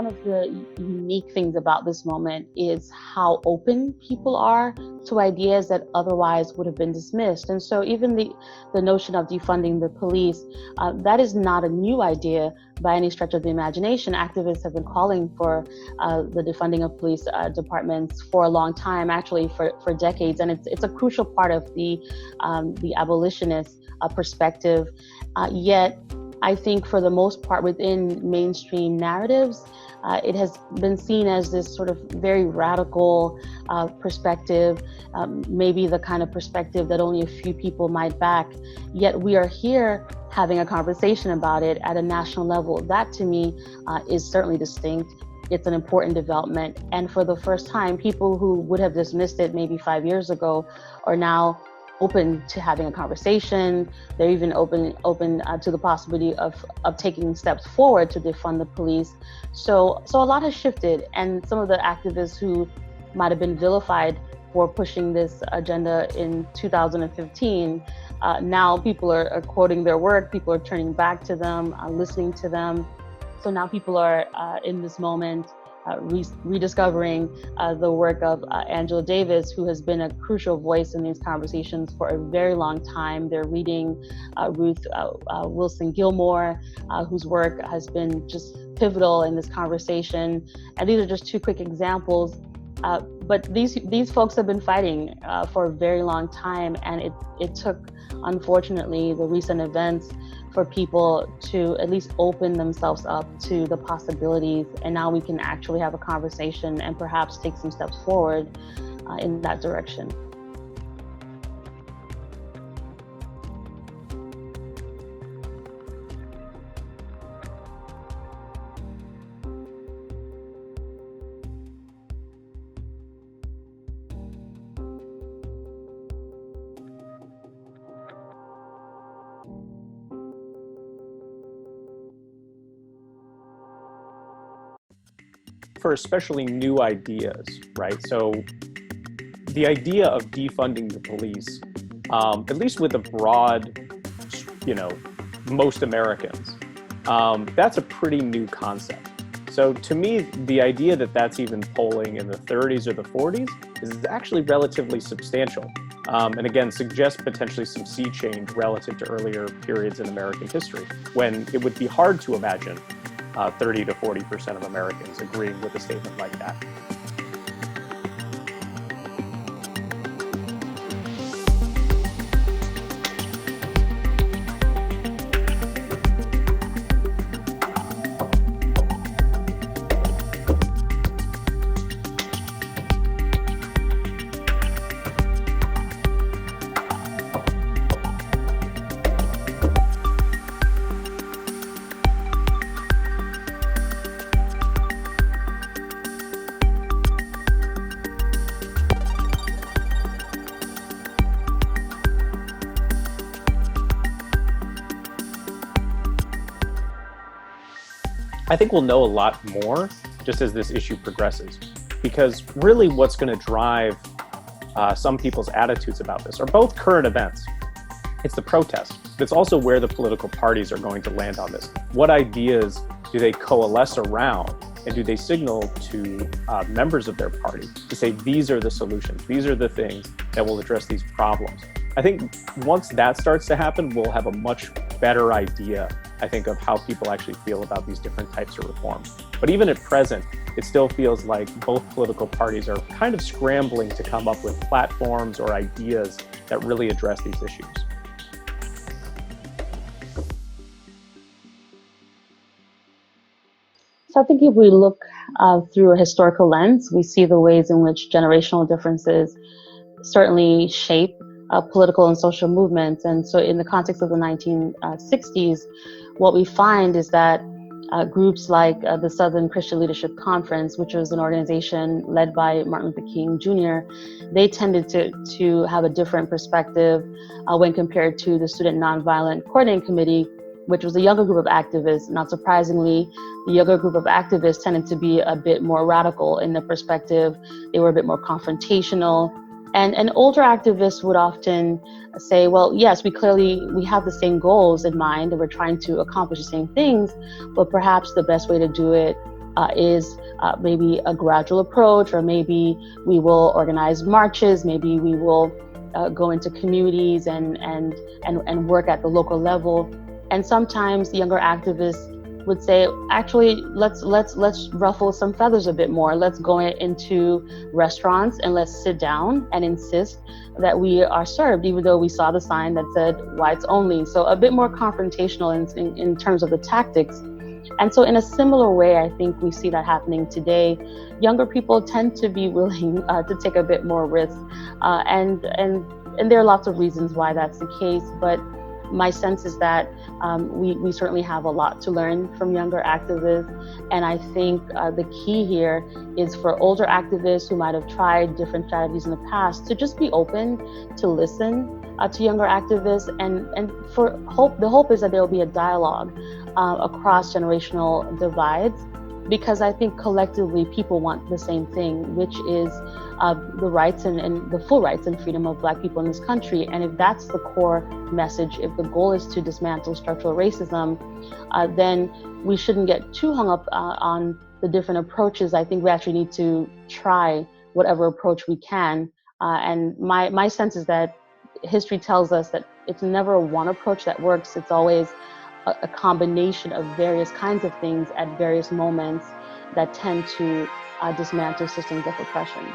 one of the unique things about this moment is how open people are to ideas that otherwise would have been dismissed. And so even the notion of defunding the police, that is not a new idea by any stretch of the imagination. Activists have been calling for the defunding of police departments for a long time, actually for decades. And it's a crucial part of the abolitionist perspective. Yet, I think for the most part within mainstream narratives, it has been seen as this sort of very radical perspective, maybe the kind of perspective that only a few people might back. Yet we are here having a conversation about it at a national level. That to me is certainly distinct. It's an important development. And for the first time, people who would have dismissed it maybe 5 years ago are now open to having a conversation. They're even open to the possibility of taking steps forward to defund the police. So a lot has shifted, and some of the activists who might have been vilified for pushing this agenda in 2015, now people are quoting their work, people are turning back to them, listening to them. So now people are in this moment rediscovering the work of Angela Davis, who has been a crucial voice in these conversations for a very long time. They're reading Ruth Wilson Gilmore, whose work has been just pivotal in this conversation. And these are just two quick examples. But these folks have been fighting for a very long time, and it took, unfortunately, the recent events for people to at least open themselves up to the possibilities. And now we can actually have a conversation and perhaps take some steps forward in that direction. For especially new ideas, right? So the idea of defunding the police, at least with a broad, most Americans, that's a pretty new concept. So to me, the idea that that's even polling in the 30s or the 40s is actually relatively substantial. And again, suggests potentially some sea change relative to earlier periods in American history, when it would be hard to imagine 30 to 40% of Americans agreeing with a statement like that. I think we'll know a lot more just as this issue progresses, because really what's going to drive some people's attitudes about this are both current events. It's the protest. It's also where the political parties are going to land on this. What ideas do they coalesce around, and do they signal to members of their party to say, these are the solutions, these are the things that will address these problems? I think once that starts to happen, we'll have a much better idea, I think, of how people actually feel about these different types of reforms. But even at present, it still feels like both political parties are kind of scrambling to come up with platforms or ideas that really address these issues. So I think if we look through a historical lens, we see the ways in which generational differences certainly shape political and social movements. And so in the context of the 1960s, what we find is that groups like the Southern Christian Leadership Conference, which was an organization led by Martin Luther King Jr., they tended to have a different perspective when compared to the Student Nonviolent Coordinating Committee, which was a younger group of activists. Not surprisingly, the younger group of activists tended to be a bit more radical in their perspective. They were a bit more confrontational. And older activists would often say, well, yes, we have the same goals in mind and we're trying to accomplish the same things, but perhaps the best way to do it is maybe a gradual approach, or maybe we will organize marches, maybe we will go into communities and work at the local level. And sometimes younger activists would say, actually, let's ruffle some feathers a bit more. Let's go into restaurants and let's sit down and insist that we are served, even though we saw the sign that said whites only. So a bit more confrontational in terms of the tactics. And so in a similar way, I think we see that happening today. Younger people tend to be willing to take a bit more risk. And there are lots of reasons why that's the case. But my sense is that we certainly have a lot to learn from younger activists. And I think the key here is for older activists who might have tried different strategies in the past to just be open to listen to younger activists. And the hope is that there will be a dialogue across generational divides, because I think collectively people want the same thing, which is the rights and the full rights and freedom of Black people in this country. And if that's the core message, if the goal is to dismantle structural racism, then we shouldn't get too hung up on the different approaches. I think we actually need to try whatever approach we can. And my sense is that history tells us that it's never one approach that works. It's always a combination of various kinds of things at various moments that tend to dismantle systems of oppression.